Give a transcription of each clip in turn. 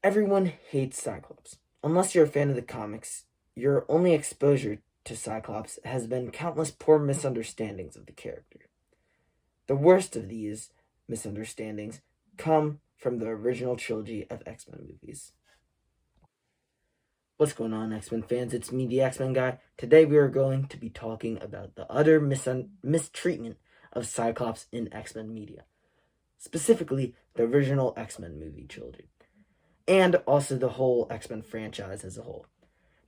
Everyone hates Cyclops. Unless you're a fan of the comics, your only exposure to Cyclops has been countless poor misunderstandings of the character. The worst of these misunderstandings come from the original trilogy of X-Men movies. What's going on, X-Men fans? It's me, the X-Men guy. Today we are going to be talking about the utter mistreatment of Cyclops in X-Men media. Specifically, the original X-Men movie trilogy. And also the whole X-Men franchise as a whole.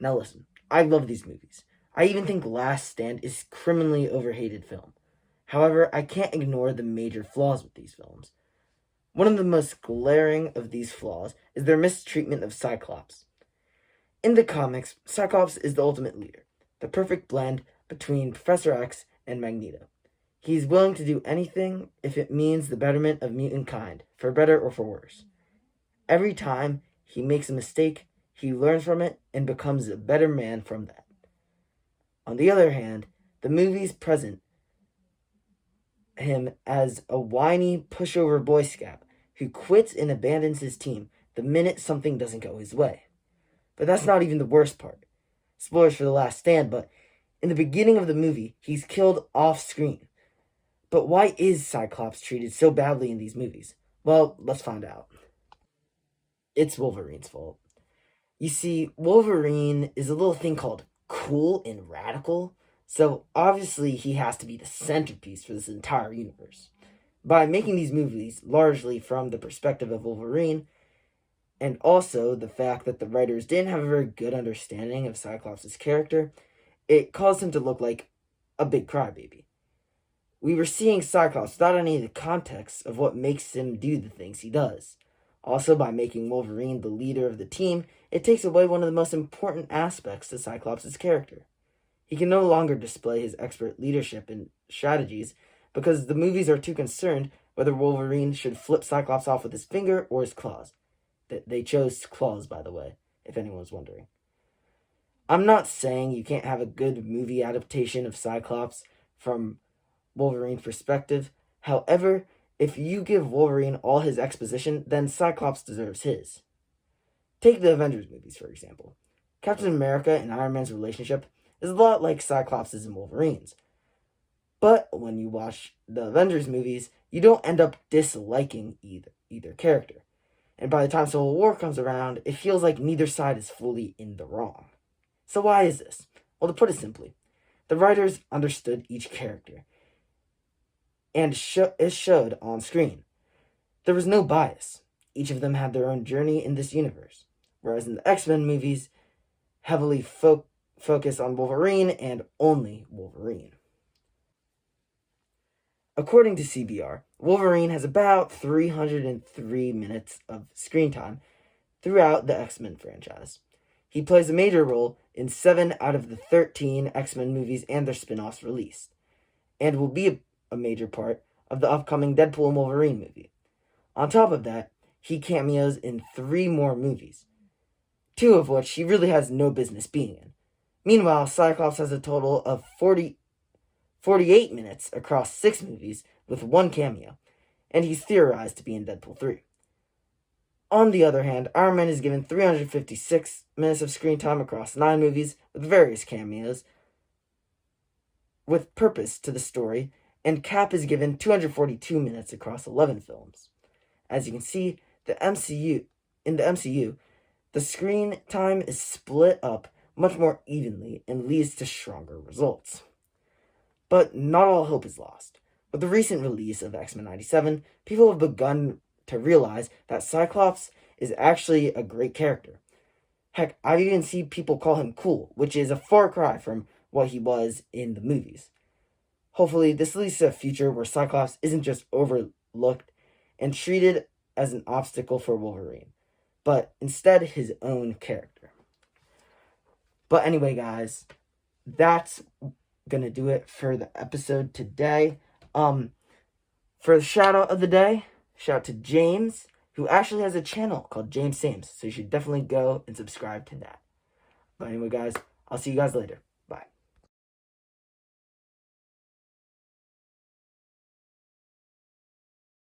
Now listen, I love these movies. I even think Last Stand is criminally overhated film. However, I can't ignore the major flaws with these films. One of the most glaring of these flaws is their mistreatment of Cyclops. In the comics, Cyclops is the ultimate leader, the perfect blend between Professor X and Magneto. He's willing to do anything if it means the betterment of mutant kind, for better or for worse. Every time he makes a mistake, he learns from it and becomes a better man from that. On the other hand, the movies present him as a whiny, pushover Boy Scout who quits and abandons his team the minute something doesn't go his way. But that's not even the worst part. Spoilers for The Last Stand, but in the beginning of the movie, he's killed off screen. But why is Cyclops treated so badly in these movies? Well, let's find out. It's Wolverine's fault. You see, Wolverine is a little thing called cool and radical, so obviously he has to be the centerpiece for this entire universe. By making these movies largely from the perspective of Wolverine, and also the fact that the writers didn't have a very good understanding of Cyclops' character, it caused him to look like a big crybaby. We were seeing Cyclops without any of the context of what makes him do the things he does. Also, by making Wolverine the leader of the team, it takes away one of the most important aspects to Cyclops' character. He can no longer display his expert leadership and strategies because the movies are too concerned whether Wolverine should flip Cyclops off with his finger or his claws. They chose claws, by the way, if anyone was wondering. I'm not saying you can't have a good movie adaptation of Cyclops from Wolverine's perspective. However, if you give Wolverine all his exposition, then Cyclops deserves his. Take the Avengers movies, for example. Captain America and Iron Man's relationship is a lot like Cyclops' and Wolverine's. But when you watch the Avengers movies, you don't end up disliking either character. And by the time Civil War comes around, it feels like neither side is fully in the wrong. So why is this? Well, to put it simply, the writers understood each character, and it showed on screen. There was no bias. Each of them had their own journey in this universe, whereas in the X-Men movies, heavily focus on Wolverine and only Wolverine. According to CBR, Wolverine has about 303 minutes of screen time throughout the X-Men franchise. He plays a major role in 7 out of the 13 X-Men movies and their spin-offs released, and will be a major part of the upcoming Deadpool and Wolverine movie. On top of that, he cameos in 3 more movies, 2 of which he really has no business being in. Meanwhile, Cyclops has a total of 48 minutes across 6 movies with 1 cameo, and he's theorized to be in Deadpool 3. On the other hand, Iron Man is given 356 minutes of screen time across 9 movies with various cameos with purpose to the story, and Cap is given 242 minutes across 11 films. As you can see, in the MCU, the screen time is split up much more evenly and leads to stronger results. But not all hope is lost. With the recent release of X-Men 97, people have begun to realize that Cyclops is actually a great character. Heck, I've even seen people call him cool, which is a far cry from what he was in the movies. Hopefully, this leads to a future where Cyclops isn't just overlooked and treated as an obstacle for Wolverine, but instead his own character. But anyway, guys, that's gonna do it for the episode today. For the shout out of the day, shout out to James, who actually has a channel called James Sames, so you should definitely go and subscribe to that. But anyway, guys, I'll see you guys later.